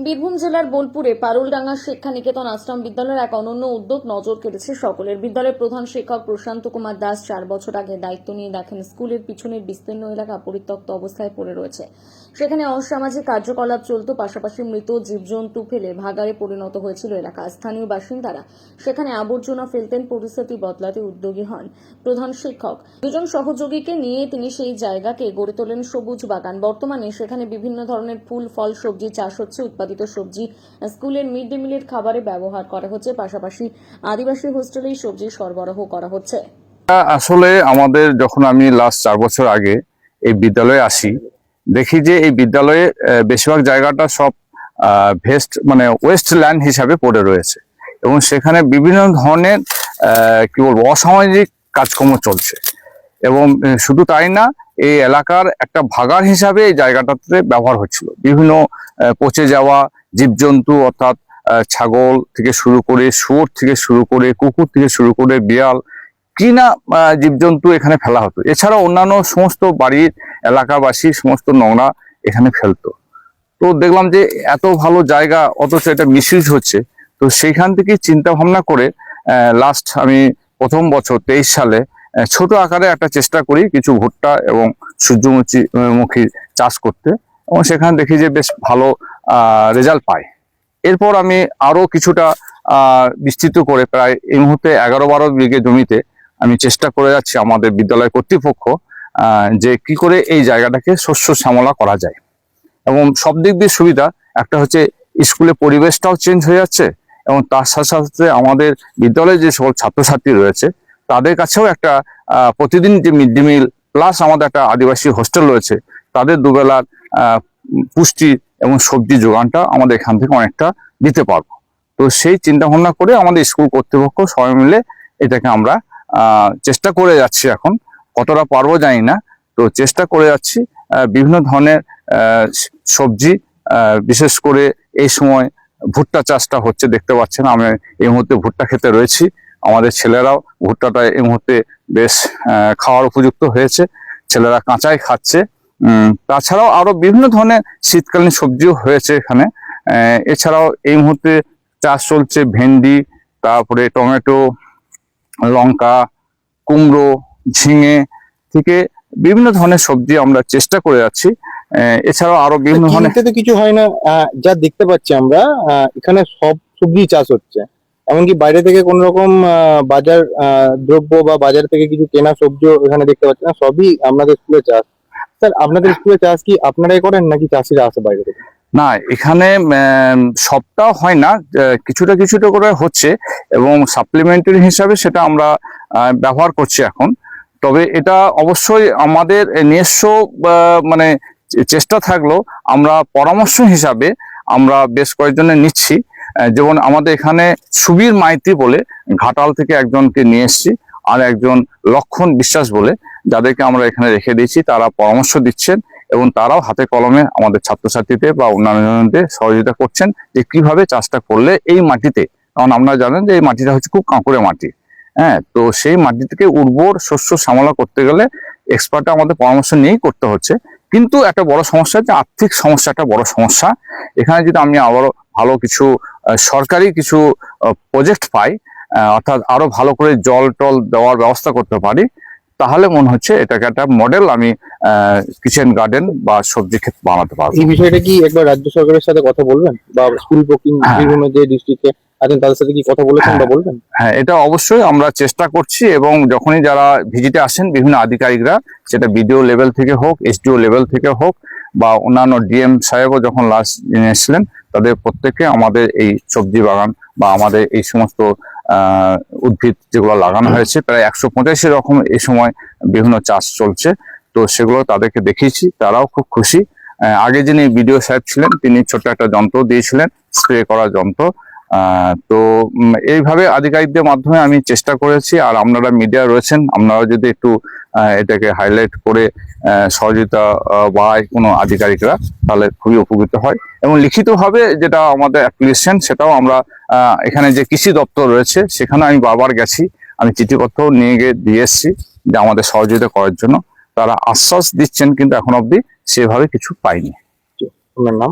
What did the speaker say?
বীরভূম জেলার বোলপুরে পারুলডাঙ্গা শিক্ষা নিকেতন আশ্রম বিদ্যালয়ের এক অনন্য উদ্যোগ নজর কেড়েছে সকলের। বিদ্যালয়ের প্রধান শিক্ষক প্রশান্ত কুমার দাস 4 বছর আগে দায়িত্ব নিয়ে দেখেন স্কুলের পিছনের বিস্তীর্ণ এলাকা পরিত্যক্ত অবস্থায় পড়ে রয়েছে। সেখানে অসামাজিক কার্যকলাপ চলত, পাশাপাশি মৃত জীবজন্তু ফেলে ভাগাড়ে পরিণত হয়েছিল এলাকা। স্থানীয় বাসিন্দারা সেখানে আবর্জনা ফেলতেন। পরিস্থিতি বদলাতে উদ্যোগী হন প্রধান শিক্ষক। দুজন সহযোগীকে নিয়ে তিনি সেই জায়গাকে গড়ে তোলেন সবুজ বাগান। বর্তমানে সেখানে বিভিন্ন ধরনের ফুল, ফল, সবজি চাষ হচ্ছে। উৎপাদিত সবজি স্কুলের মিড ডে মিলের খাবারে ব্যবহার করা হচ্ছে, পাশাপাশি আদিবাসী হোস্টেলেই সবজি সরবরাহ করা হচ্ছে। আসলে আমাদের যখন আমি লাস্ট 4 বছর আগে এই বিদ্যালয়ে আসি, দেখি যে এই বিদ্যালয়ে বেশিরভাগ জায়গাটা সব মানে ওয়েস্ট ল্যান্ড হিসাবে পড়ে রয়েছে এবং সেখানে বিভিন্ন ধরনের কি বলবো অসামাজিক কাজকর্ম চলছে। এবং শুধু তাই না, এই এলাকার একটা ভাগাড় হিসাবে এই জায়গাটাতে ব্যবহার হচ্ছিল। বিভিন্ন পচে যাওয়া জীবজন্তু, অর্থাৎ ছাগল থেকে শুরু করে, শুয়োর থেকে শুরু করে, কুকুর থেকে শুরু করে, বিড়াল কিনা জীবজন্তু এখানে ফেলা হতো। এছাড়া অন্যান্য সমস্ত বাড়ির এলাকাবাসী সমস্ত নোংরা এখানে ফেলতো। তো দেখলাম যে এত ভালো জায়গা অথচ এটা মিসইউজ হচ্ছে। তো সেইখান থেকে চিন্তা ভাবনা করে লাস্ট আমি প্রথম বছর 23 সালে ছোট আকারে একটা চেষ্টা করি কিছু ভুট্টা এবং সূর্যমুখী চাষ করতে, এবং সেখানে দেখি যে বেশ ভালো রেজাল্ট পাই। এরপর আমি আরো কিছুটা বিস্তৃত করে প্রায় এই মুহূর্তে 11-12 বিঘে জমিতে আমি চেষ্টা করে যাচ্ছি আমাদের বিদ্যালয় কর্তৃপক্ষ যে কি করে এই জায়গাটাকে শস্য শ্যামলা করা যায়। এবং সব দিক দিয়ে সুবিধা একটা হচ্ছে, স্কুলের পরিবেশটাও চেঞ্জ হয়ে যাচ্ছে এবং তার সাথে সাথে আমাদের বিদ্যালয়ে যে সকল ছাত্রছাত্রী রয়েছে তাদের কাছেও একটা প্রতিদিন যে মিড ডে মিল প্লাস আমাদের একটা আদিবাসী হোস্টেল রয়েছে, তাদের দুবেলার পুষ্টি এবং সবজি যোগানটা আমাদের এখান থেকে অনেকটা দিতে পারবো। তো সেই চিন্তা ভাবনা করে আমাদের স্কুল কর্তৃপক্ষ সবাই মিলে এটাকে আমরা চেষ্টা করে যাচ্ছি। এখন কতটা পারবো জানি না, তো চেষ্টা করে যাচ্ছি। বিভিন্ন ধরনের সবজি, বিশেষ করে এই সময় ভুট্টা চাষটা হচ্ছে, দেখতে পাচ্ছেন আমি এই মুহূর্তে ভুট্টা খেতে রয়েছি। আমাদের ছেলেরাও ভুট্টাটা এই মুহূর্তে বেশ খাওয়ার উপযুক্ত হয়েছে, ছেলেরা কাঁচাই খাচ্ছে। তাছাড়াও আরো বিভিন্ন ধরনের শীতকালীন সবজিও হয়েছে এখানে। এছাড়াও এই মুহূর্তে চাষ চলছে ভেন্ডি, তারপরে টমেটো, লঙ্কা, কুমড়ো, ঝিঙে থেকে বিভিন্ন ধরনের সবজি আমরা চেষ্টা করে যাচ্ছি। এছাড়াও আরো বিভিন্ন ধরনের তো কিছু হয় না, যা দেখতে পাচ্ছি আমরা এখানে সব সবজি চাষ হচ্ছে। এমনকি বাইরে থেকে কোন রকম বাজার দ্রব্য বা বাজার থেকে কিছু কেনা সবজিও এখানে দেখতে পাচ্ছি না, সবই আপনাদের স্কুলে চাষ। স্যার, আপনাদের স্কুলে চাষ কি আপনারাই করেন নাকি চাষিরা আসে বাইরে থেকে? না, এখানে সবটাও হয় না, কিছুটা কিছুটা করে হচ্ছে এবং সাপ্লিমেন্টারি হিসাবে সেটা আমরা ব্যবহার করছি এখন। তবে এটা অবশ্যই আমাদের নিজস্ব মানে চেষ্টা থাকলেও আমরা পরামর্শ হিসাবে আমরা বেশ কয়েকজনের নিচ্ছি। যেমন আমাদের এখানে সুবীর মাইতি বলে ঘাটাল থেকে একজনকে নিয়ে এসেছি, আর একজন লক্ষণ বিশ্বাস বলে, যাদেরকে আমরা এখানে রেখে দিয়েছি। তারা পরামর্শ দিচ্ছেন এবং তারাও হাতে কলমে আমাদের ছাত্রছাত্রীদের বা অন্যান্যদের সহযোগিতা করছেন যে কিভাবে চাষটা করলে এই মাটিতে, কারণ আপনারা জানেন যে এই মাটিটা হচ্ছে খুব কাঁকুড়ে মাটি। হ্যাঁ, তো সেই মাটি থেকে উর্বর শস্য শ্যামলা করতে গেলে এক্সপার্টরা আমাদের পরামর্শ নিয়েই করতে হচ্ছে। কিন্তু একটা বড় সমস্যা হচ্ছে আর্থিক সমস্যা, একটা বড় সমস্যা। এখানে যদি আমি আবারও ভালো কিছু সরকারি কিছু প্রজেক্ট পাই, অর্থাৎ আরো ভালো করে জল টল দেওয়ার ব্যবস্থা করতে পারি, তাহলে মনে হচ্ছে এটাকে একটা মডেল আমি কিচেন গার্ডেন বা সবজি ক্ষেত বানাতে পারবো। এই বিষয়টা কি একবার রাজ্য সরকারের সাথে কথা বলবেন বা স্কুল বিভিন্ন যে ডিস্ট্রিক্টে আছেন তাদের সাথে কি কথা বলেছেন বা বলবেন? হ্যাঁ, এটা অবশ্যই আমরা চেষ্টা করছি এবং যখনই যারা ভিজিটে আসেন বিভিন্ন আধিকারিকরা, সেটা বিডিও লেভেল থেকে হোক, এসডিও লেভেল থেকে হোক, বা অন্যান্য ডিএম সাহেবও যখন লাস্ট এসেছিলেন, তাদের প্রত্যেককে আমাদের এই সবজি বাগান বা আমাদের এই সমস্ত উদ্ভিদ যেগুলো লাগানো হয়েছে, প্রায় 185 রকম এই সময় বিভিন্ন চাষ চলছে, তো সেগুলো তাদেরকে দেখিয়েছি, তারাও খুব খুশি। আগে যিনি বিডিও সাহেব ছিলেন তিনি ছোট্ট একটা যন্ত্র দিয়েছিলেন, স্প্রে করার যন্ত্র। তো এইভাবে আধিকারিকদের মাধ্যমে আমি চেষ্টা করেছি। আর আপনারা মিডিয়া রয়েছেন, আপনারা যদি একটু এটাকে হাইলাইট করে সহযোগিতা বা কোনো আধিকারিকরা, তাহলে খুবই উপকৃত হয়। এবং লিখিতভাবে যেটা আমাদের অ্যাপ্লিকেশন, সেটাও আমরা এখানে যে কৃষি দপ্তর রয়েছে সেখানে আমি বারবার গেছি, আমি চিঠিপত্র নিয়ে গিয়ে দিয়ে এসেছি যে আমাদের সহযোগিতা করার জন্য। তারা আশ্বাস দিচ্ছেন, কিন্তু এখন অবধি সেভাবে কিছু পাইনি। আপনার নাম?